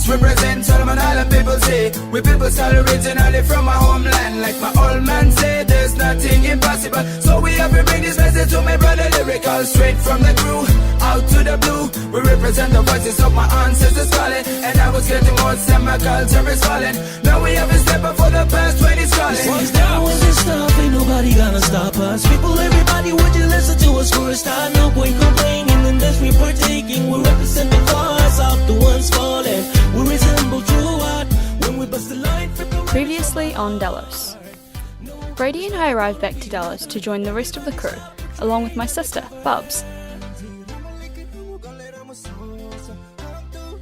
represent Solomon Island people say. We people start originally from my homeland. Like my old man said, there's nothing impossible. So we have to bring this message to my brother lyrical. Straight from the crew, out to the blue. We represent the voices of my ancestors calling. And I was getting more and my culture is falling. Now we have a step up for the past 20 calling. Now when this stuff, ain't nobody gonna stop us. People, everybody, would you listen to us for a start? No point complaining in this we partaking. We represent the cause of the ones falling. We resemble true art when we bust the line. Previously on Delos. Brady and I arrived back to Delos to join the rest of the crew, along with my sister, Bubs.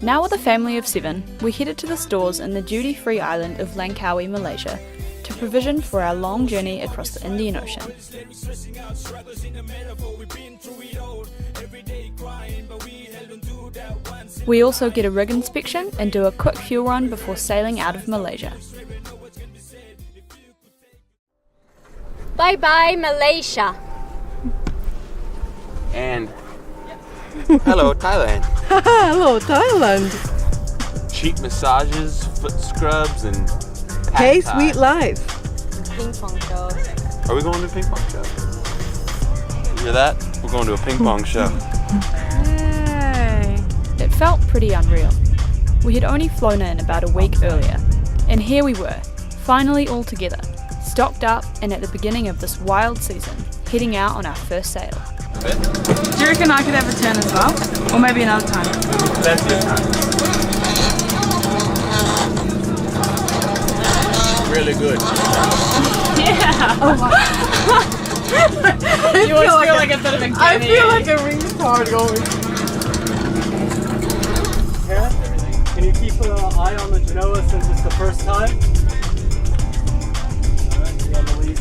Now with a family of 7, we headed to the stores in the duty-free island of Langkawi, Malaysia, to provision for our long journey across the Indian Ocean. We also get a rig inspection and do a quick fuel run before sailing out of Malaysia. Bye bye, Malaysia. And hello, Thailand. Hello, Thailand. Cheap massages, foot scrubs, and Hey, Phad Thai. sweet life. Ping pong show. Are we going to a ping pong show? You hear that? We're going to a ping pong show. Yay. It felt pretty unreal. We had only flown in about a week earlier, and here we were, finally all together, stocked up and at the beginning of this wild season, heading out on our first sail. Do you reckon I could have a turn as well? Or maybe another time? That's your time. Really good. Yeah. Oh wow. You always feel like a bit of a I feel like a retard going. Yeah? Can you keep an eye on the Genoa since it's the first time? Alright, you're on the lead.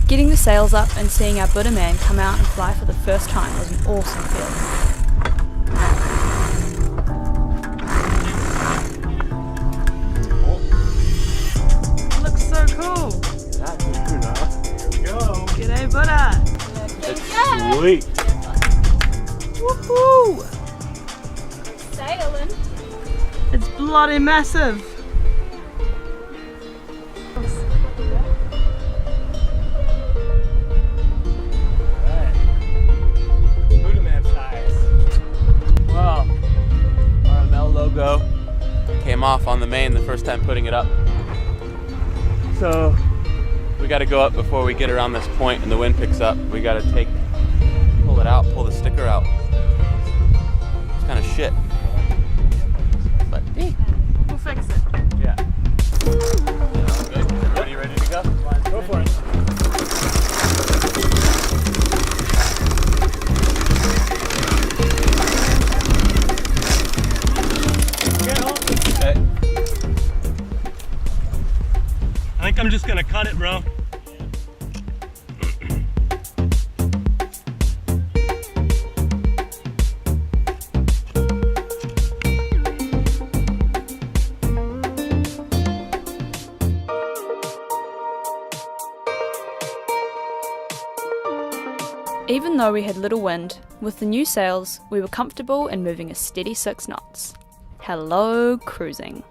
Getting the sails up and seeing our Buddha man come out and fly for the first time was an awesome feeling. Looks so cool. Here we go. G'day, Buddha. It's sweet. Woohoo! Sailing. It's bloody massive. Well, our ML logo came off on the main the first time putting it up. So we got to go up before we get around this point and the wind picks up. We got to pull it out, pull the sticker out. It's kind of shit. But hey, We'll fix it. yeah. Good. Everybody ready to go? Go for it. Okay. I think I'm just gonna cut it, bro. Even though we had little wind, with the new sails, we were comfortable and moving a steady 6 knots. Hello, cruising.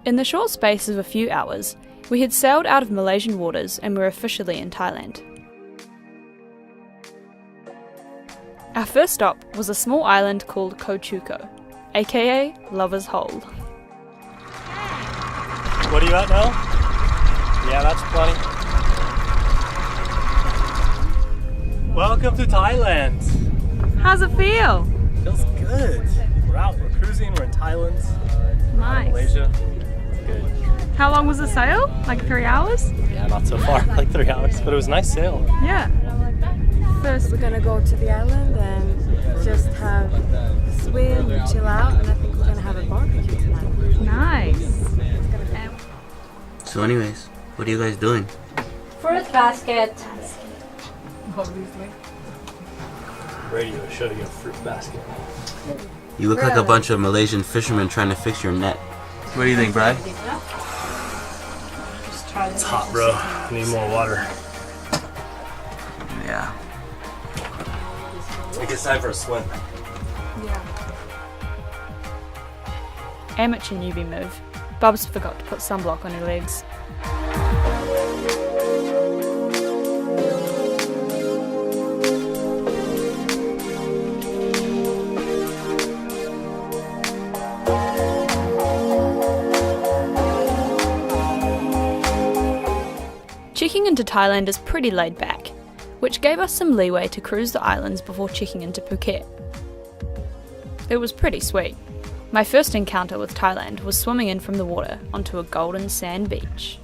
In the short space of a few hours, we had sailed out of Malaysian waters and were officially in Thailand. Our first stop was a small island called Koh Chuko, aka Lover's Hole. What are you at now? Yeah, that's plenty. Welcome to Thailand. How's it feel? Feels good. We're out, we're cruising, we're in Thailand. Nice. Malaysia. Good. How long was the sail? Like 3 hours? Yeah, not so far, like 3 hours, but it was a nice sail. Yeah. First, We're gonna go to the island and just have a swim, chill out, and I think we're gonna have a barbecue tonight. nice. So anyways, what are you guys doing? Fruit basket. Obviously. Brady will show you a fruit basket. You look like a bunch of Malaysian fishermen trying to fix your net. What do you think, Brad? It's hot, bro. I need more water. Yeah. I think it's time for a swim. Amateur newbie move. Bubs forgot to put sunblock on her legs. Checking into Thailand is pretty laid back, which gave us some leeway to cruise the islands before checking into Phuket. It was pretty sweet. My first encounter with Thailand was swimming in from the water onto a golden sand beach.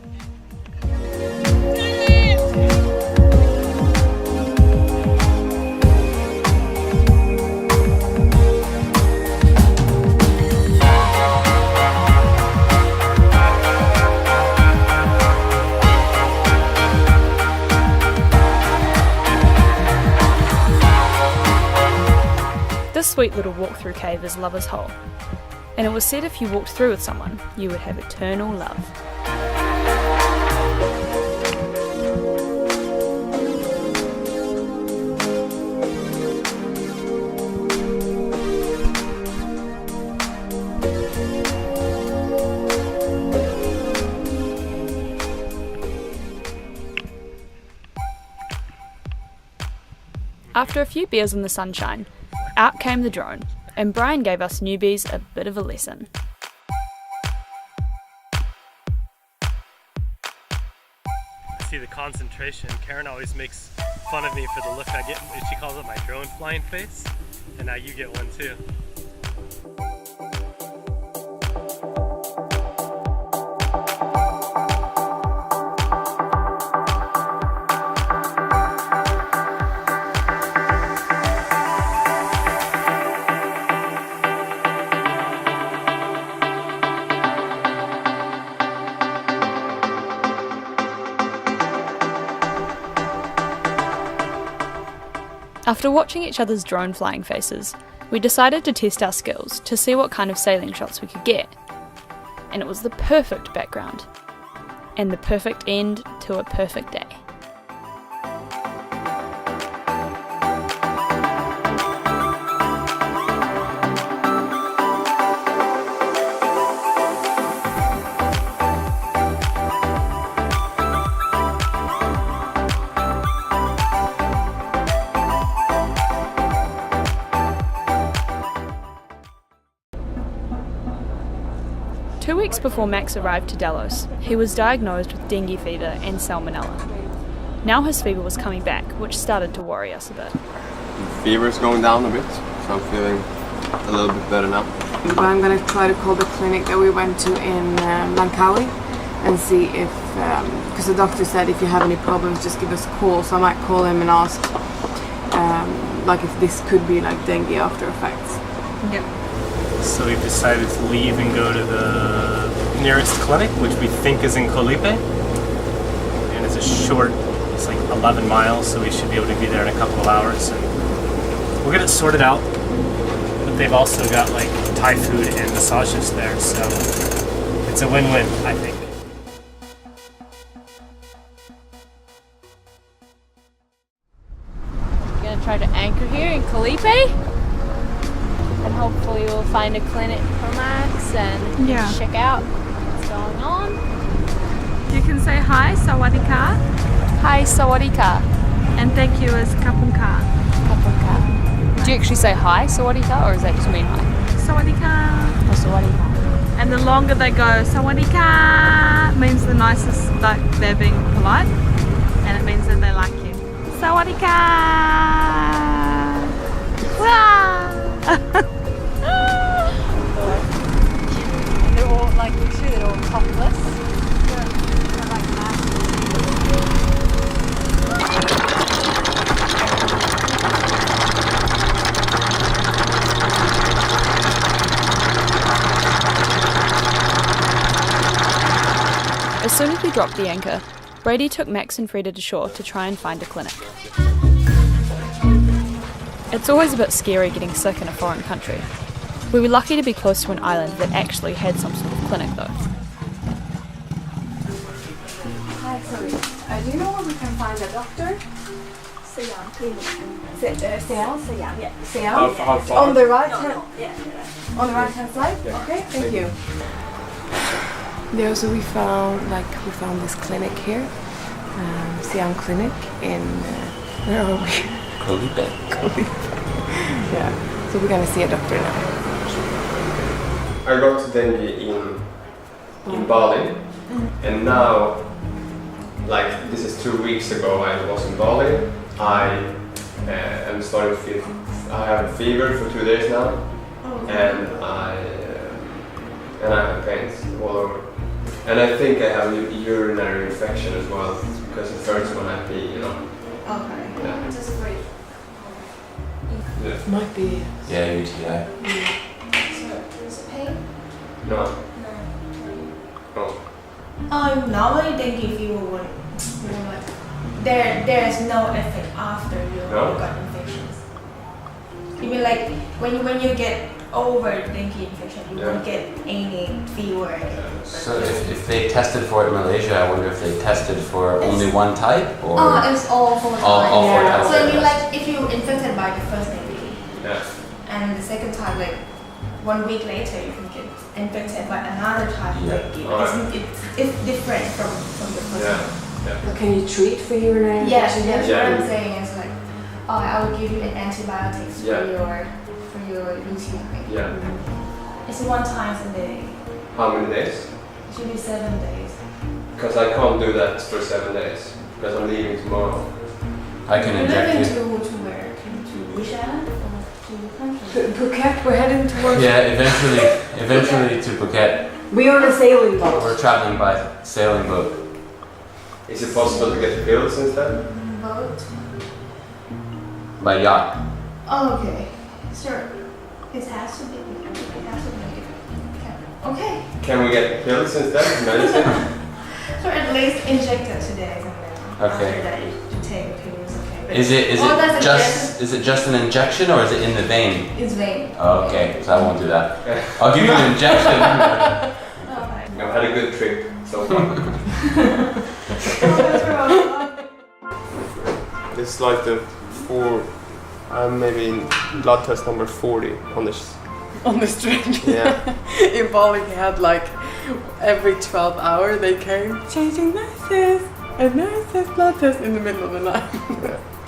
This sweet little walk-through cave is Lover's Hole, and it was said if you walked through with someone, you would have eternal love. After a few beers in the sunshine, out came the drone, and Brian gave us newbies a bit of a lesson. See the concentration. Karen always makes fun of me for the look I get. She calls it my drone flying face, and now you get one too. After watching each other's drone flying faces, we decided to test our skills to see what kind of sailing shots we could get. And it was the perfect background, and the perfect end to a perfect day. Two weeks before Max arrived to Delos, he was diagnosed with dengue fever and salmonella. Now his fever was coming back, which started to worry us a bit. Fever's going down a bit, so I'm feeling a little bit better now. But I'm going to try to call the clinic that we went to in Langkawi and see if, because the doctor said if you have any problems just give us a call, so I might call him and ask like if this could be like dengue after effects. Yep. So we've decided to leave and go to the nearest clinic, which we think is in Colipe. And it's it's like 11 miles, so we should be able to be there in a couple of hours. And we'll get it sorted out. But they've also got like Thai food and massages there, so it's a win-win, I think. We're gonna try to anchor here in Colipe. And hopefully we'll find a clinic for Max and check out what's going on. You can say hi, sawadika, Hi, sawadika. and thank you is kapunka. Do you actually say hi, sawadika, or is that just mean hi? Sawadika. Oh, sawadika. And the longer they go, sawadika means the nicest, like they're being polite, and it means that they like you. Sawadika. And they're all like, literally they're all topless. They're like As soon as we dropped the anchor, Brady took Max and Freda to shore to try and find a clinic. It's always a bit scary getting sick in a foreign country. We were lucky to be close to an island that actually had some sort of clinic though. Hi, sorry. Do you know where we can find a doctor? Siam Clinic. Siam? Yeah. Siam? How far? On the right hand? Yeah. On the right hand side? Yeah. Okay, thank you. Yeah, so we found this clinic here, Siam Clinic in where are we? Colipe. Yeah. So we're gonna see a doctor now. I got dengue in Bali, and now, like this is 2 weeks ago, I was in Bali. I am starting to feel. I have a fever for 2 days now, and I have pains all over. And I think I have a urinary infection as well, because it hurts when I pee, you know. Okay. Yeah. Just wait. Yeah. Might be. Yeah, UTI. So, is it pain? No. No. Oh. Normally dengue fever won't, like, there's no effect after you No? got infections. Even like when you get over dengue infection, you won't get any fever. So if they tested for it in Malaysia, I wonder if they tested for only one type or It's all four times. all four types. So I mean, like if you infected by the first dengue, Yeah. and the second time, like 1 week later, you can get infected by another type of Yeah. dengue. Alright. It's different from the first Yeah. one. Yeah. Can you treat for urinary Yes, infection? that's Yeah. what I'm saying. It's like, I will give you an antibiotics Yeah. for your UTI. Yeah. It's 1 time a day. How many days? It should be 7 days. Because I can't do that for 7 days. Because I'm leaving tomorrow. I can You're inject living you. to where? To which island or to the country? Phuket, we're heading towards. Yeah, eventually to Phuket. We are on a sailing boat. We're traveling by sailing boat. Is it possible to get pills instead? Boat. By yacht. Oh, okay. Sure. It has to be. It has to be. Okay. Can we get pills instead? Medicine? So at least inject it today and then Okay. after that you take pills. Okay. But Is all that's it just an injection or is it in the vein? It's vein. Oh, okay, so I won't do that. I'll give you an injection. Okay. I've had a good trip so far. It's like the maybe blood test number 40 on this. On the string. Yeah. In Bali, we had like every 12 hours they came changing nurses and nurses blood test in the middle of the night.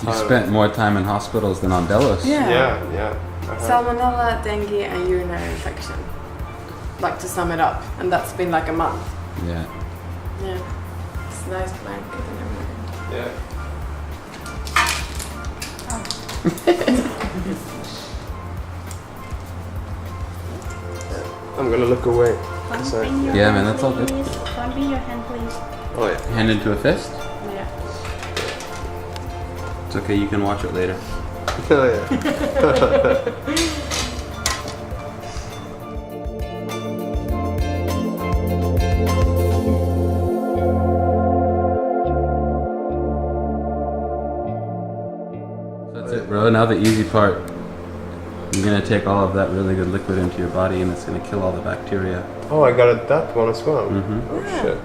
You spent more time in hospitals than on Delos. Yeah. Salmonella, dengue, and urinary infection. Like to sum it up, and that's been like a month. Yeah. Yeah. It's a nice blanket and everything. Yeah. I'm gonna look away. Yeah, man, that's all good. Don't be your hand, please. Oh yeah. Hand into a fist? Yeah. It's okay, you can watch it later. Oh yeah. That's it, bro. Now the easy part. You're gonna take all of that really good liquid into your body and it's gonna kill all the bacteria. Oh, I got that one as well. Mm-hmm. Oh shit.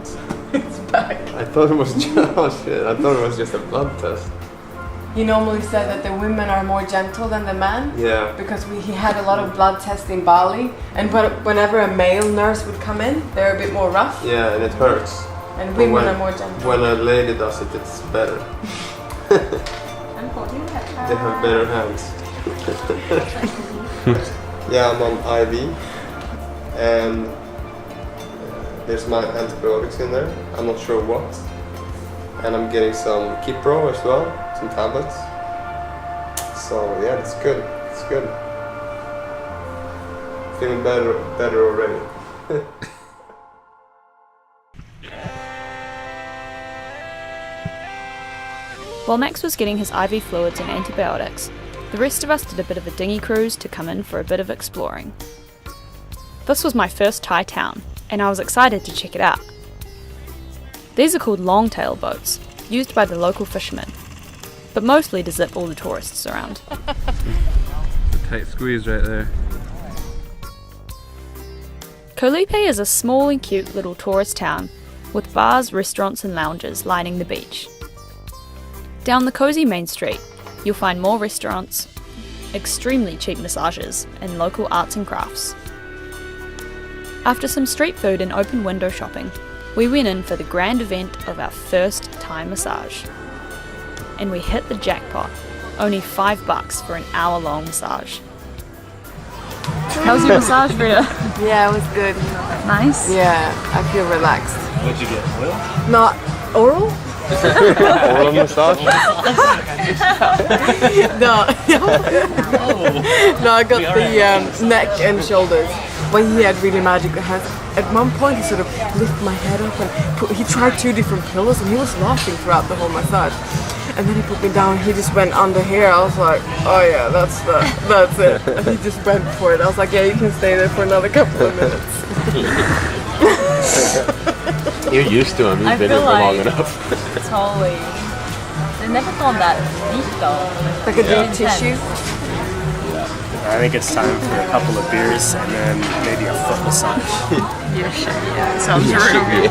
It's back. I thought it was just a blood test. He normally said that the women are more gentle than the men. Yeah. Because he had a lot of blood tests in Bali, and whenever a male nurse would come in, they're a bit more rough, Yeah, and it hurts. and But women are more gentle. When a lady does it, it's better. They have better hands. Yeah, I'm on IV, and there's my antibiotics in there. I'm not sure what. And I'm getting some Kipro as well, some tablets. So yeah, it's good. It's good. Feeling better already. While Max was getting his IV fluids and antibiotics, the rest of us did a bit of a dinghy cruise to come in for a bit of exploring. This was my first Thai town, and I was excited to check it out. These are called longtail boats, used by the local fishermen, but mostly to zip all the tourists around. Tight squeeze right there. Koh Lipe is a small and cute little tourist town with bars, restaurants and lounges lining the beach. Down the cosy main street, you'll find more restaurants, extremely cheap massages and local arts and crafts. After some street food and open window shopping, we went in for the grand event of our first Thai massage. And we hit the jackpot, only $5 for an hour-long massage. How's your massage, Frida? Yeah, it was good. Nice. Yeah, I feel relaxed. What'd you get? Oil? Not oral? Oral massage? No. No, I got the neck and shoulders. When he had really magical hands. At one point he sort of lifted my head up and he tried 2 different pillows and he was laughing throughout the whole massage. And then he put me down, he just went under here. I was like, oh yeah, that's it. And he just went for it. I was like, yeah, you can stay there for another couple of minutes. You're used to him. You've been here for long enough. Totally. They've never gone that deep though. Like a deep tissue. I think it's time for a couple of beers and then maybe a foot massage. Yeah, sounds real good.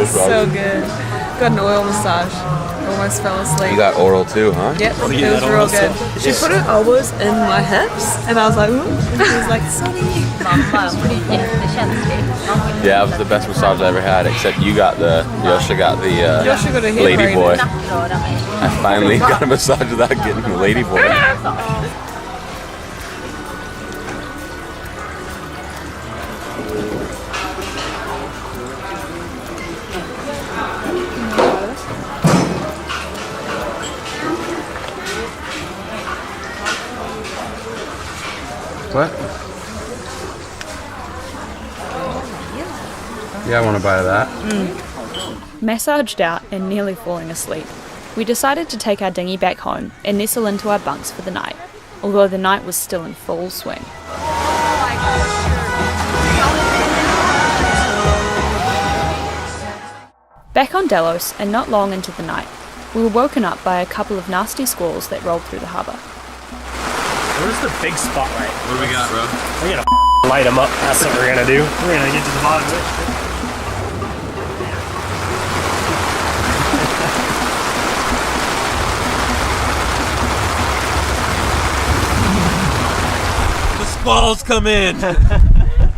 So good. Got an oil massage. Almost fell asleep. You got oral too, huh? Yep, it was real good. She put her elbows in my hips and I was like, ooh. And she was like, sorry. Yeah, it was the best massage I ever had, except Josje got the Josje got a hair lady braid. boy. I finally got a massage without getting the lady boy. What? Yeah, I want to buy that. Massaged out and nearly falling asleep, we decided to take our dinghy back home and nestle into our bunks for the night, although the night was still in full swing. Back on Delos, and not long into the night, we were woken up by a couple of nasty squalls that rolled through the harbour. Where's the big spotlight? What do we got, bro? We're gonna light them up. That's what we're gonna do. We're gonna get to the bottom of it. The squalls come in!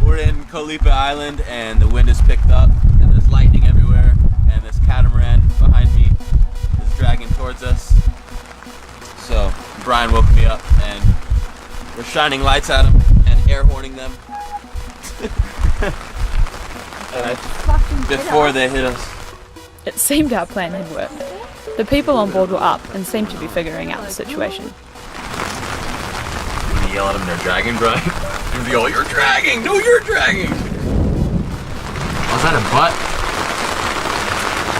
We're in Koh Lipe Island and the wind has picked up and there's lightning everywhere and this catamaran behind me is dragging towards us. So Brian woke me up and we're shining lights at them and air horning them before they hit us. It seemed our plan had worked. The people on board were up and seemed to be figuring out the situation. You yell at them they're dragging, Brian? And they go, you're dragging! No, you're dragging! Was that a butt?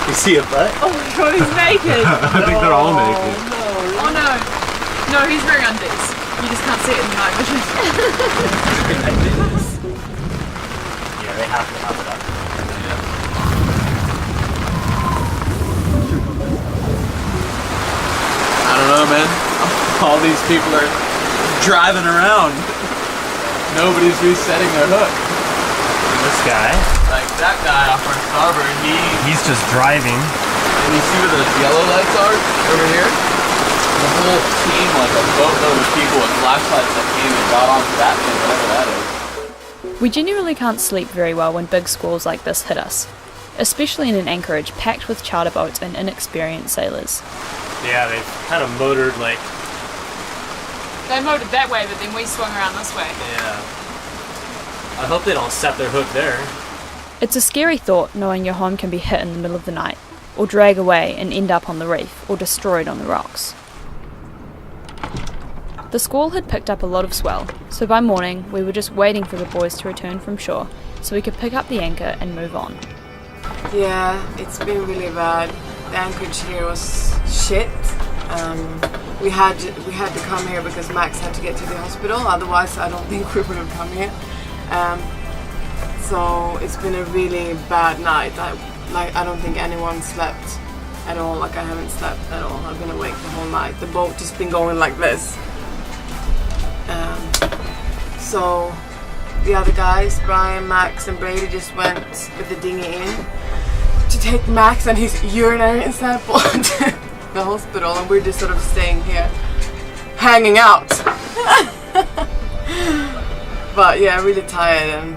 You see a butt? Oh my god, he's naked! I think they're all naked. Oh no. No, he's wearing undies. You just can't see it in the night vision. Yeah, they have to have it up. I don't know, man. All these people are driving around. Nobody's resetting their hook. This guy, Like that guy off our starboard, he's just driving. and you see where those yellow lights are over here? The whole team, like a boatload of people with flashlights that came and got onto that thing, whatever that is. We genuinely can't sleep very well when big squalls like this hit us, especially in an anchorage packed with charter boats and inexperienced sailors. Yeah, they've kind of motored like. They motored that way, but then we swung around this way. Yeah. I hope they don't set their hook there. It's a scary thought knowing your home can be hit in the middle of the night, or drag away and end up on the reef, or destroyed on the rocks. The squall had picked up a lot of swell, so by morning we were just waiting for the boys to return from shore so we could pick up the anchor and move on. Yeah, it's been really bad. The anchorage here was shit. We had to come here because Max had to get to the hospital, otherwise I don't think we would have come here. So it's been a really bad night. Like, I don't think anyone slept at all. Like, I haven't slept at all. I've been awake the whole night. The boat just been going like this. So the other guys, Brian, Max and Brady, just went with the dinghy in to take Max and his urinary sample to the hospital, and we're just sort of staying here hanging out. But yeah, really tired and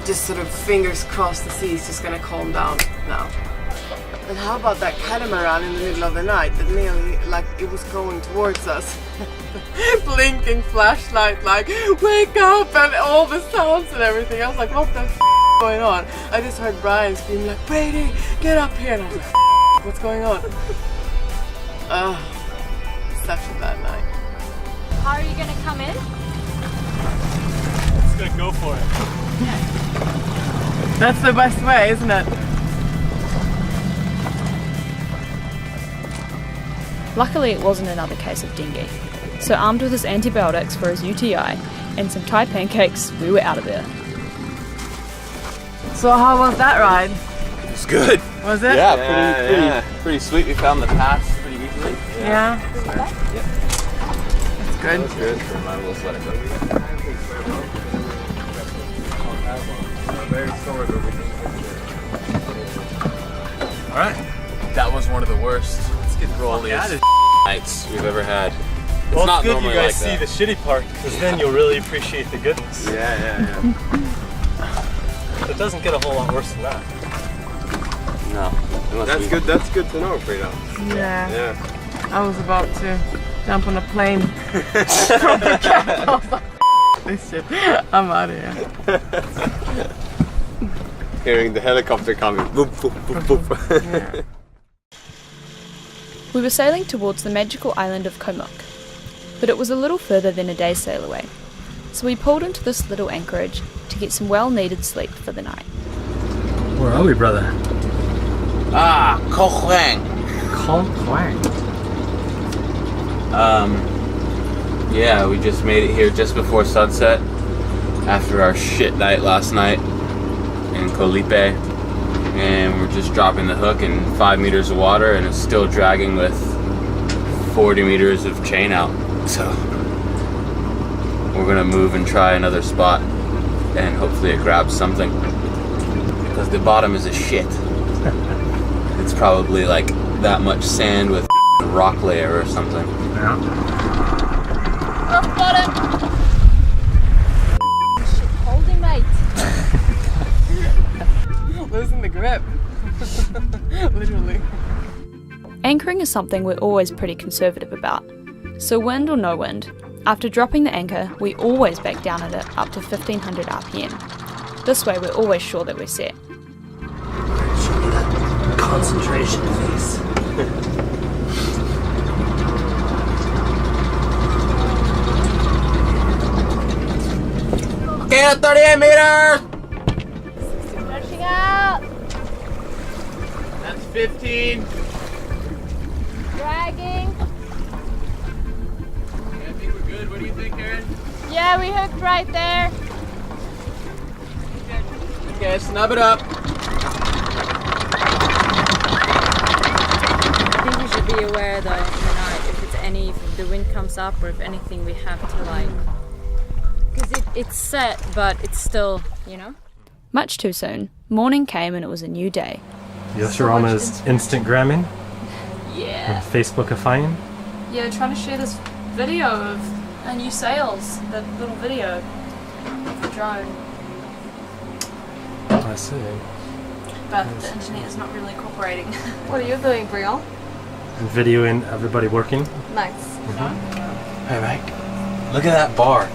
just sort of fingers crossed the sea is just gonna calm down now. And how about that catamaran in the middle of the night that nearly, like, it was going towards us. Blinking flashlight, like, wake up, and all the sounds and everything. I was like, what the f going on? I just heard Brian scream like, Brady, get up here. And I was like, f what's going on? Such a bad night. How are you gonna come in? Just gonna go for it. That's the best way, isn't it? Luckily, it wasn't another case of dengue. So armed with his antibiotics for his UTI and some Thai pancakes, we were out of there. So how was that ride? It was good. Was it? Yeah, pretty sweet. We found the pass pretty easily. Yeah. Yep. That's good. That was good. We'll just let it go. Alright. That was one of the worst rolliest nights we've ever had. It's Well, not it's good you normally guys like see that. the shitty part, because then you'll really appreciate the goodness. Yeah. It doesn't get a whole lot worse than that. No. That's good. That's good to know, Frida. Yeah. Yeah. I was about to jump on a plane from the capital. I was like, this shit. I'm out of here. Hearing the helicopter coming. Boop, boop, boop, boop. Yeah. We were sailing towards the magical island of Komuk, but it was a little further than a day's sail away, so we pulled into this little anchorage to get some well-needed sleep for the night. Where are we, brother? Koh Huang. Koh Huang. Yeah, we just made it here just before sunset after our shit night last night in Koh Lipe. And we're just dropping the hook in 5 meters of water, and it's still dragging with 40 meters of chain out. So we're gonna move and try another spot, and hopefully it grabs something, because the bottom is a shit. It's probably like that much sand with a rock layer or something. Yeah. Rock bottom. Shit, holding mate. Losing the grip. Literally. Anchoring is something we're always pretty conservative about. So wind or no wind, after dropping the anchor, we always back down at it up to 1500 RPM. This way we're always sure that we're set. Show me that concentration face. Okay, 38 meters! Stretching out. That's 15. Dragging. I think we're good. What do you think, Aaron? Yeah, we hooked right there. Okay, snub it up. I think we should be aware though in the night if the wind comes up or if anything we have to like, because it's set but it's still, you know. Much too soon, morning came and it was a new day. Yoshirama's Instagramming. Yeah. And Facebookifying. Yeah, trying to share this video of our new sails, the little video of the drone. I see. But the internet is not really cooperating. What are you doing, Brielle? And videoing everybody working. Nice. Hey, Mike. Look at that bar.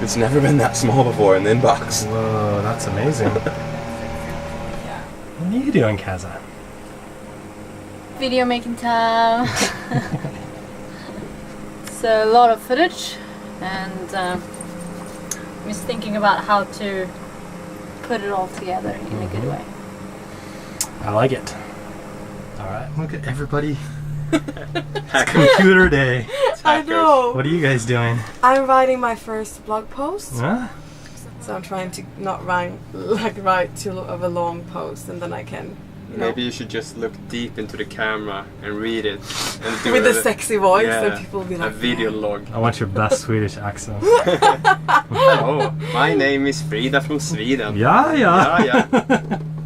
It's never been that small before in the inbox. Whoa, that's amazing. What are you doing, Kaza? Video making time. So a lot of footage, and I'm just thinking about how to put it all together in a good way. I like it. Alright, look at everybody. It's computer day. I know. What are you guys doing? I'm writing my first blog post. Huh? So I'm trying to not write too of a long post, and then I can. Maybe you should just look deep into the camera and read it. And do with a sexy voice, and people will be like. A video log. I want your best Swedish accent. Oh, my name is Frida from Sweden. Yeah.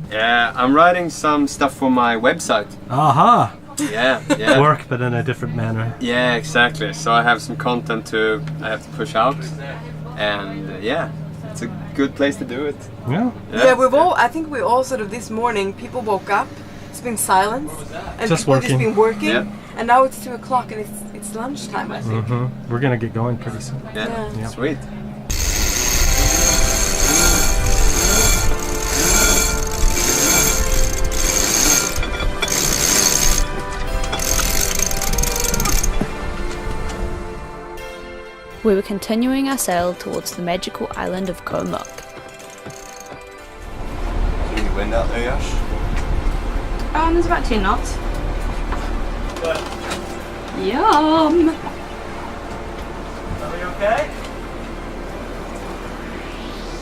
Yeah, I'm writing some stuff for my website. Aha! Yeah. Work, but in a different manner. Yeah, exactly. So I have some content I have to push out, and it's a good place to do it. Yeah. I think we all sort of this morning. People woke up. It's been silence, and just people working. just been working. Yeah. And now it's 2 o'clock, and it's lunchtime. I think. We're gonna get going pretty soon. Yeah. Sweet. We were continuing our sail towards the magical island of Koh Mok. Any wind out there, Josh? There's about 10 knots. Yum! Are we okay?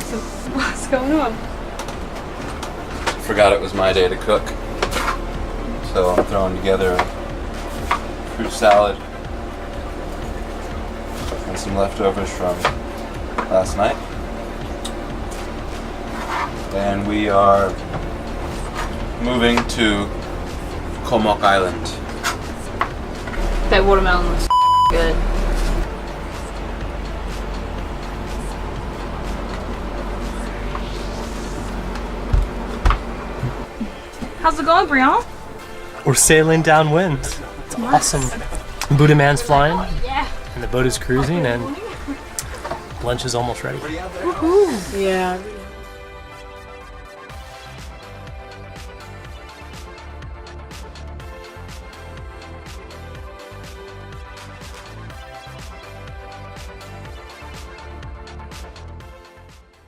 So, what's going on? Forgot it was my day to cook. So I'm throwing together a fruit salad and some leftovers from last night. And we are moving to Koh Mok Island. That watermelon looks good. How's it going, Brianna? We're sailing downwind. It's awesome. Buddha Man's flying. Yeah. And the boat is cruising, and lunch is almost ready. Woohoo! Yeah.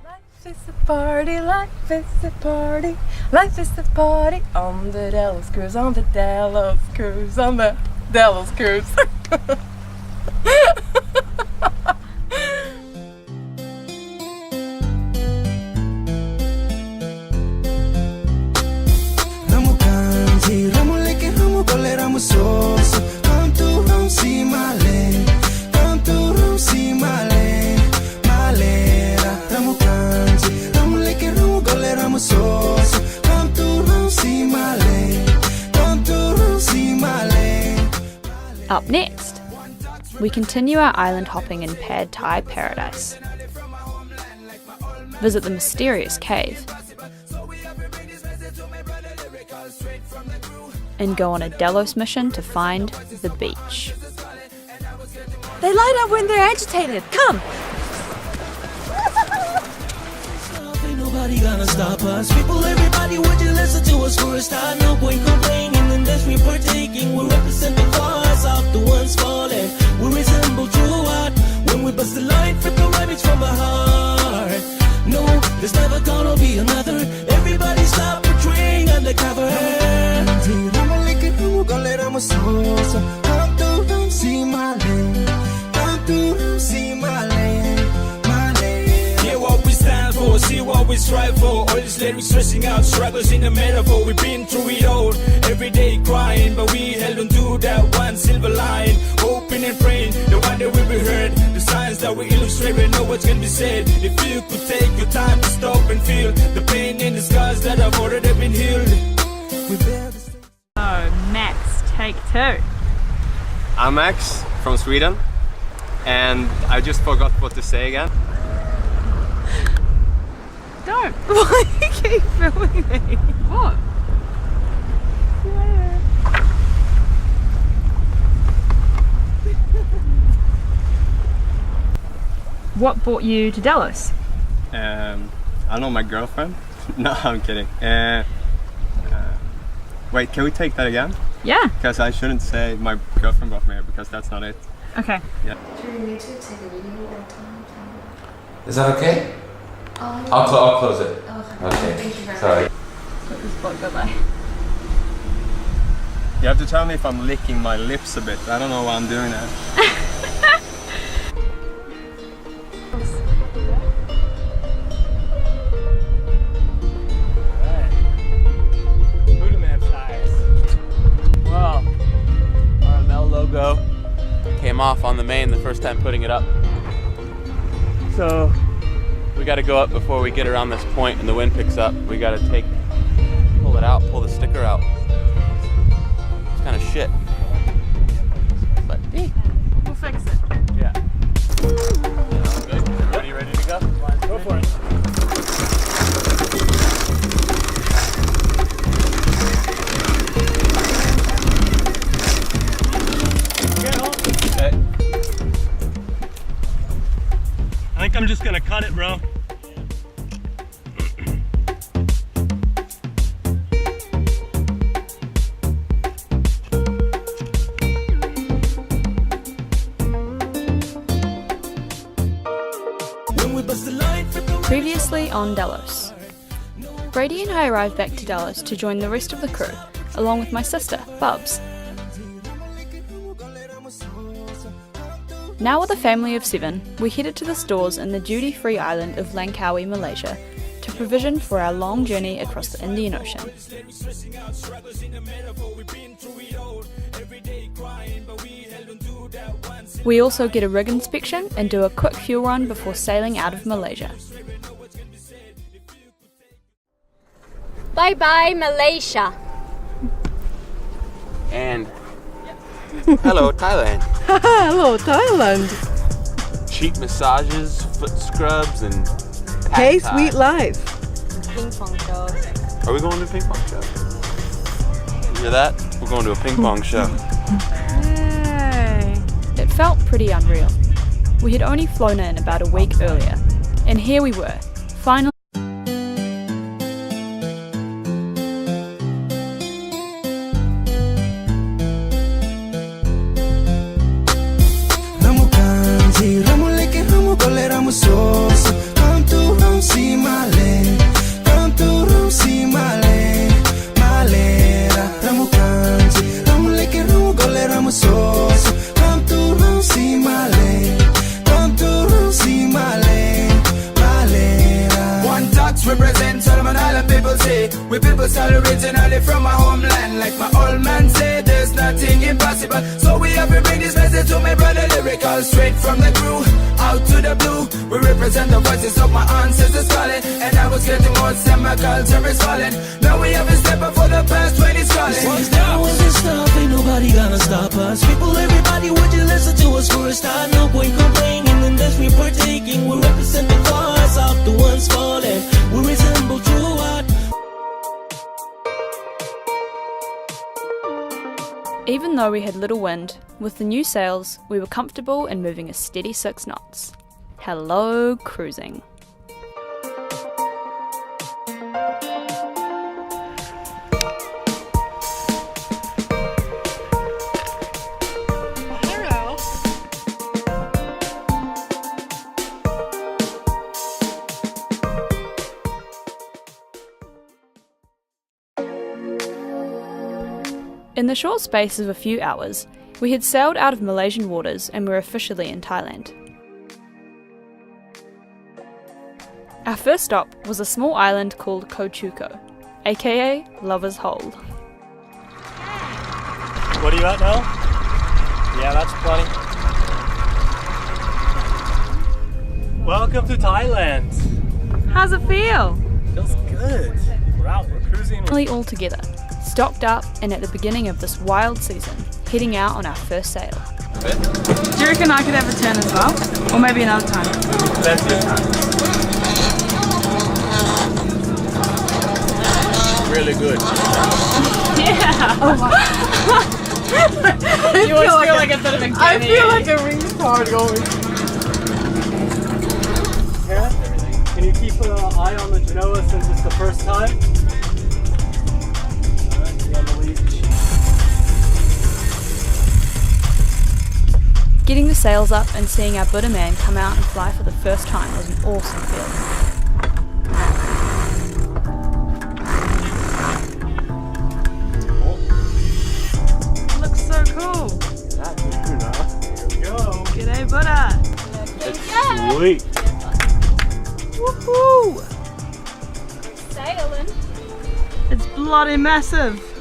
Life is a party, life is a party, life is a party on the Delos cruise, on the Delos cruise, on the Delos cruise. Up next, we continue our island hopping in Phad Thai Paradise. Visit the mysterious cave and go on a Delos mission to find the beach. They light up when they're agitated. Come! Ain't nobody gonna stop us. People, everybody, would you listen to us for a start? No point complaining unless we're partaking. We represent the cause of the ones falling. We resemble true art when we bust the line, flip the rabbits from the heart. No, there's never gonna be another. Everybody stop portraying undercover. See what we strive for. All these lyrics stressing out struggles in the metaphor. We've been through it all, every day crying, but we held on to that one silver line, hoping and praying the one that will be heard. The signs that we illustrate, we know what can be said. If you could take your time to stop and feel the pain in the scars that have already been healed. So, Max, take 2. I'm Max from Sweden, and I just forgot what to say again. Don't! Why do you keep filming me? What? What brought you to Delos? I know my girlfriend. No, I'm kidding. Wait, can we take that again? Yeah. Because I shouldn't say my girlfriend brought me here, because that's not it. Okay. Yeah. Do we need to take a video or time? Is that okay? I'll close it. Okay. Thank you very Sorry. Let this vlog go by. You have to tell me if I'm licking my lips a bit. I don't know why I'm doing that. came off on the main the first time putting it up. So we got to go up before we get around this point and the wind picks up. We got to pull it out, pull the sticker out. It's kind of shit. But We'll fix it. yeah. Good. Everybody ready to go? Go for it. Okay. I think I'm just gonna cut it, bro. Previously on Delos. Brady and I arrived back to Delos to join the rest of the crew, along with my sister, Bubs. Now with a family of 7, we headed to the stores in the duty-free island of Langkawi, Malaysia, to provision for our long journey across the Indian Ocean. We also get a rig inspection and do a quick fuel run before sailing out of Malaysia. Bye bye, Malaysia. And hello, Thailand. Hello, Thailand. Cheap massages, foot scrubs, and Phad Hey, Thai. sweet life. Ping pong show. Are we going to a ping pong show? You hear that? We're going to a ping pong show. Yay. It felt pretty unreal. We had only flown in about a week earlier, and here we were, finally. We people start originally from my homeland. Like my old man said, there's nothing impossible. So we have to bring this message to my brother lyrical. Straight from the crew, out to the blue. We represent the voices of my ancestors calling. And I was getting more and my culture is falling. Now we have a step up for the past 20 calling. Once there wasn't stop, ain't nobody gonna stop us. People, everybody, would you listen to us for a start? No point complaining unless we're partaking. We represent the cause of the ones falling. We resemble true art. Even though we had little wind, with the new sails, we were comfortable and moving a steady 6 knots. Hello, cruising. In the short space of a few hours, we had sailed out of Malaysian waters and were officially in Thailand. Our first stop was a small island called Koh Chuko, aka Lover's Hole. What are you at now? Yeah, that's plenty. Welcome to Thailand. How's it feel? Feels good. We're out, we're cruising. Finally all together, stocked up and at the beginning of this wild season, heading out on our first sail. Do you reckon I could have a turn as well? Or maybe another time? That's it. Really good. Yeah. Oh my. You always feel like a bit of a I feel like a retard going. Kara, can you keep an eye on the Genoa since it's the first time? Getting the sails up and seeing our Buddha man come out and fly for the first time was an awesome feeling. Looks so cool. Here we go. G'day, Buddha. It's sweet. Woohoo! Sailing. It's bloody massive.